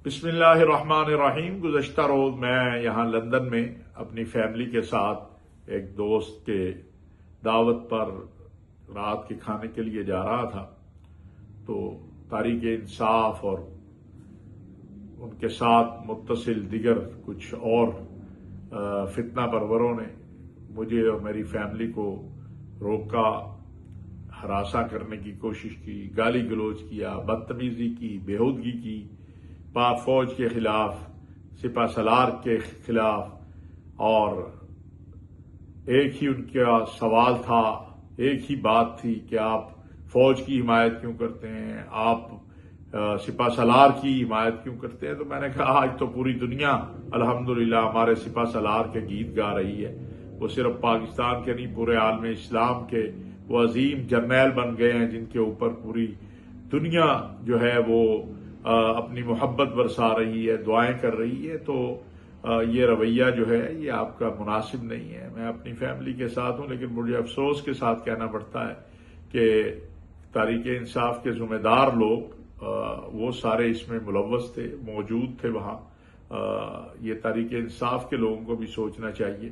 بسم اللہ الرحمن الرحیم۔ گزشتہ روز میں یہاں لندن میں اپنی فیملی کے ساتھ ایک دوست کے دعوت پر رات کے کھانے کے لیے جا رہا تھا، تو تحریک انصاف اور ان کے ساتھ متصل دیگر کچھ اور فتنہ پروروں نے مجھے اور میری فیملی کو روکا، ہراساں کرنے کی کوشش کی، گالی گلوچ کیا، بدتمیزی کی، بےہودگی کی، پاک فوج کے خلاف، سپہ سالار کے خلاف، اور ایک ہی ان کا سوال تھا، ایک ہی بات تھی کہ آپ فوج کی حمایت کیوں کرتے ہیں، آپ سپہ سالار کی حمایت کیوں کرتے ہیں۔ تو میں نے کہا آج تو پوری دنیا الحمدللہ ہمارے سپہ سالار کے گیت گا رہی ہے، وہ صرف پاکستان کے نہیں پورے عالم اسلام کے وہ عظیم جرنیل بن گئے ہیں جن کے اوپر پوری دنیا جو ہے وہ اپنی محبت برسا رہی ہے، دعائیں کر رہی ہے۔ تو یہ رویہ جو ہے یہ آپ کا مناسب نہیں ہے۔ میں اپنی فیملی کے ساتھ ہوں، لیکن مجھے افسوس کے ساتھ کہنا پڑتا ہے کہ تحریک انصاف کے ذمہ دار لوگ وہ سارے اس میں ملوث تھے، موجود تھے وہاں۔ یہ تحریک انصاف کے لوگوں کو بھی سوچنا چاہیے۔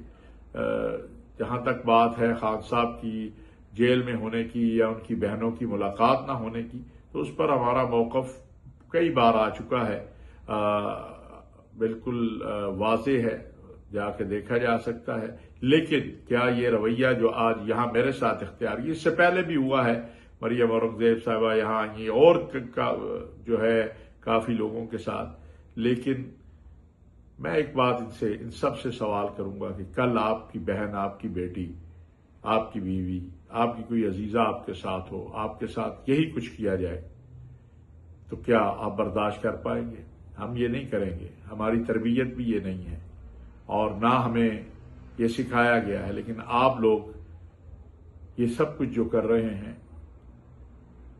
جہاں تک بات ہے خان صاحب کی جیل میں ہونے کی یا ان کی بہنوں کی ملاقات نہ ہونے کی، تو اس پر ہمارا موقف کئی بار آ چکا ہے، بالکل واضح ہے، جا کے دیکھا جا سکتا ہے۔ لیکن کیا یہ رویہ جو آج یہاں میرے ساتھ اختیار، اس سے پہلے بھی ہوا ہے، مریم اورنگزیب صاحبہ یہاں آئی اور جو ہے کافی لوگوں کے ساتھ۔ لیکن میں ایک بات ان سب سے سوال کروں گا کہ کل آپ کی بہن، آپ کی بیٹی، آپ کی بیوی، آپ کی کوئی عزیزہ آپ کے ساتھ ہو، آپ کے ساتھ یہی کچھ کیا جائے تو کیا آپ برداشت کر پائیں گے؟ ہم یہ نہیں کریں گے، ہماری تربیت بھی یہ نہیں ہے اور نہ ہمیں یہ سکھایا گیا ہے۔ لیکن آپ لوگ یہ سب کچھ جو کر رہے ہیں،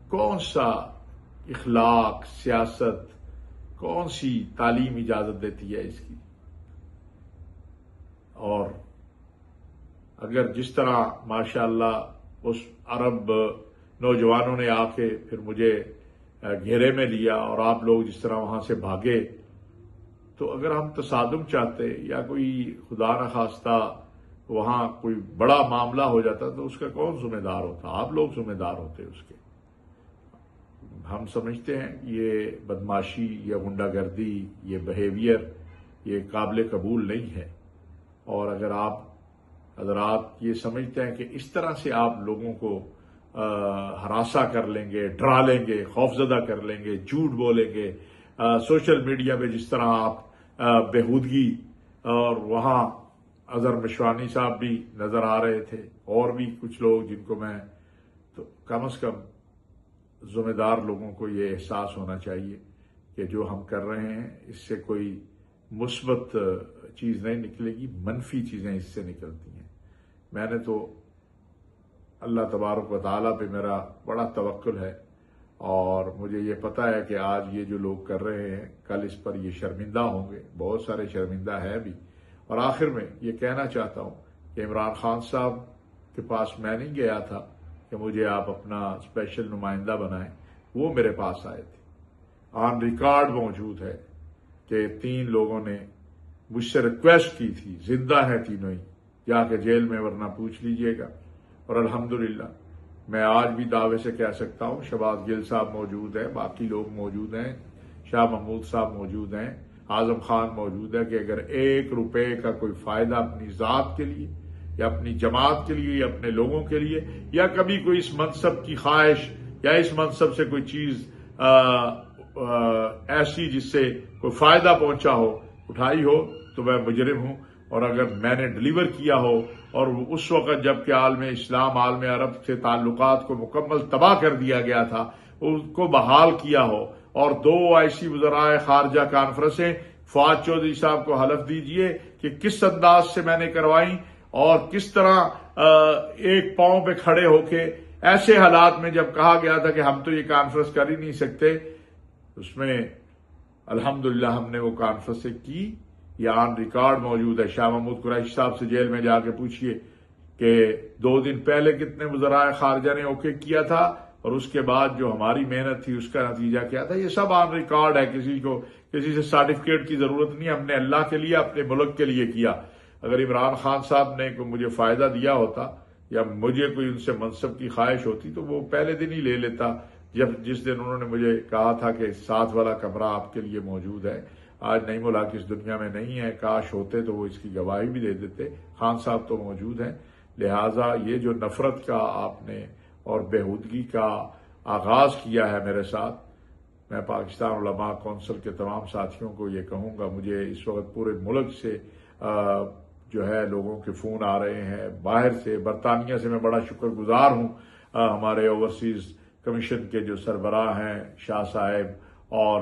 کون سا اخلاق، سیاست، کون سی تعلیم اجازت دیتی ہے اس کی؟ اور اگر جس طرح ماشاءاللہ اس عرب نوجوانوں نے آ کے پھر مجھے گھیرے میں لیا اور آپ لوگ جس طرح وہاں سے بھاگے، تو اگر ہم تصادم چاہتے یا کوئی خدا نخواستہ وہاں کوئی بڑا معاملہ ہو جاتا تو اس کا کون ذمہ دار ہوتا؟ آپ لوگ ذمہ دار ہوتے اس کے۔ ہم سمجھتے ہیں یہ بدماشی، یہ غنڈہ گردی، یہ بہیویئر یہ قابل قبول نہیں ہے، اور اگر آپ حضرات یہ سمجھتے ہیں کہ اس طرح سے آپ لوگوں کو ہراساں کر لیں گے، ڈرا لیں گے، خوفزدہ کر لیں گے، جھوٹ بولیں گے، سوشل میڈیا پہ جس طرح آپ بےہودگی، اور وہاں اظہر مشوانی صاحب بھی نظر آ رہے تھے اور بھی کچھ لوگ جن کو میں، تو کم از کم ذمہ دار لوگوں کو یہ احساس ہونا چاہیے کہ جو ہم کر رہے ہیں اس سے کوئی مثبت چیز نہیں نکلے گی، منفی چیزیں اس سے نکلتی ہیں۔ میں نے تو اللہ تبارک و تعالیٰ پہ میرا بڑا توکل ہے، اور مجھے یہ پتہ ہے کہ آج یہ جو لوگ کر رہے ہیں کل اس پر یہ شرمندہ ہوں گے، بہت سارے شرمندہ ہے بھی۔ اور آخر میں یہ کہنا چاہتا ہوں کہ عمران خان صاحب کے پاس میں نہیں گیا تھا کہ مجھے آپ اپنا اسپیشل نمائندہ بنائیں، وہ میرے پاس آئے تھے۔ آن ریکارڈ موجود ہے کہ 3 لوگوں نے مجھ سے ریکویسٹ کی تھی، زندہ ہیں تینوں ہی، جا کے جیل میں ورنہ پوچھ لیجئے گا۔ اور الحمدللہ میں آج بھی دعوے سے کہہ سکتا ہوں، شہباز گل صاحب موجود ہیں، باقی لوگ موجود ہیں، شاہ محمود صاحب موجود ہیں، اعظم خان موجود ہے، کہ اگر 1 روپے کا کوئی فائدہ اپنی ذات کے لیے یا اپنی جماعت کے لیے یا اپنے لوگوں کے لیے، یا کبھی کوئی اس منصب کی خواہش یا اس منصب سے کوئی چیز ایسی جس سے کوئی فائدہ پہنچا ہو، اٹھائی ہو، تو میں مجرم ہوں۔ اور اگر میں نے ڈیلیور کیا ہو، اور اس وقت جب کہ عالم اسلام، عالم عرب سے تعلقات کو مکمل تباہ کر دیا گیا تھا، اس کو بحال کیا ہو، اور 2 ایسی وزرائے خارجہ کانفرنسیں فواد چودھری صاحب کو حلف دیجئے کہ کس انداز سے میں نے کروائیں، اور کس طرح ایک پاؤں پہ کھڑے ہو کے ایسے حالات میں جب کہا گیا تھا کہ ہم تو یہ کانفرنس کر ہی نہیں سکتے، اس میں الحمدللہ ہم نے وہ کانفرنسیں کی۔ یہ آن ریکارڈ موجود ہے۔ شاہ محمود قریشی صاحب سے جیل میں جا کے پوچھئے کہ 2 دن پہلے کتنے وزرائے خارجہ نے اوکے کیا تھا، اور اس کے بعد جو ہماری محنت تھی اس کا نتیجہ کیا تھا، یہ سب آن ریکارڈ ہے، کسی سے سرٹیفکیٹ کی ضرورت نہیں، ہم نے اللہ کے لیے اپنے ملک کے لیے کیا۔ اگر عمران خان صاحب نے مجھے فائدہ دیا ہوتا یا مجھے کوئی ان سے منصب کی خواہش ہوتی تو وہ پہلے دن ہی لے لیتا، جس دن انہوں نے مجھے کہا تھا کہ ساتھ والا کمرہ آپ کے لیے موجود ہے۔ آج نعیم الحق اس دنیا میں نہیں ہے، کاش ہوتے تو وہ اس کی گواہی بھی دے دیتے۔ خان صاحب تو موجود ہیں، لہٰذا یہ جو نفرت کا آپ نے اور بےہودگی کا آغاز کیا ہے میرے ساتھ، میں پاکستان علماء کونسل کے تمام ساتھیوں کو یہ کہوں گا، مجھے اس وقت پورے ملک سے جو ہے لوگوں کے فون آ رہے ہیں، باہر سے برطانیہ سے میں بڑا شکر گزار ہوں ہمارے اوورسیز کمیشن کے جو سربراہ ہیں شاہ صاحب اور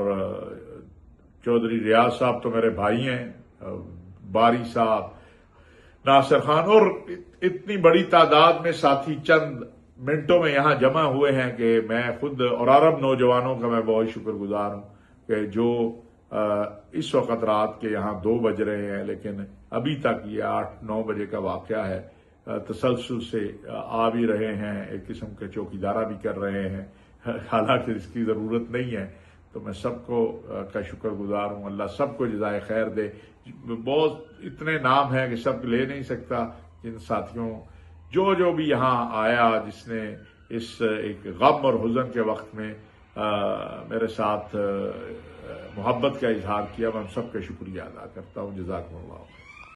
چودھری ریاض صاحب تو میرے بھائی ہیں، باری صاحب، ناصر خان، اور اتنی بڑی تعداد میں ساتھی چند منٹوں میں یہاں جمع ہوئے ہیں کہ میں خود اور عرب نوجوانوں کا میں بہت شکر گزار ہوں کہ جو اس وقت رات کے یہاں 2 بج رہے ہیں لیکن ابھی تک یہ 8-9 بجے کا واقعہ ہے، تسلسل سے آ بھی رہے ہیں، ایک قسم کے چوکیدارہ بھی کر رہے ہیں، حالانکہ اس کی ضرورت نہیں ہے۔ تو میں سب کو کا شکر گزار ہوں، اللہ سب کو جزائے خیر دے۔ بہت اتنے نام ہیں کہ سب لے نہیں سکتا، جن ساتھیوں جو بھی یہاں آیا، جس نے اس ایک غم اور حزن کے وقت میں میرے ساتھ محبت کا اظہار کیا، میں ان سب کا شکریہ ادا کرتا ہوں۔ جزاکم اللہ۔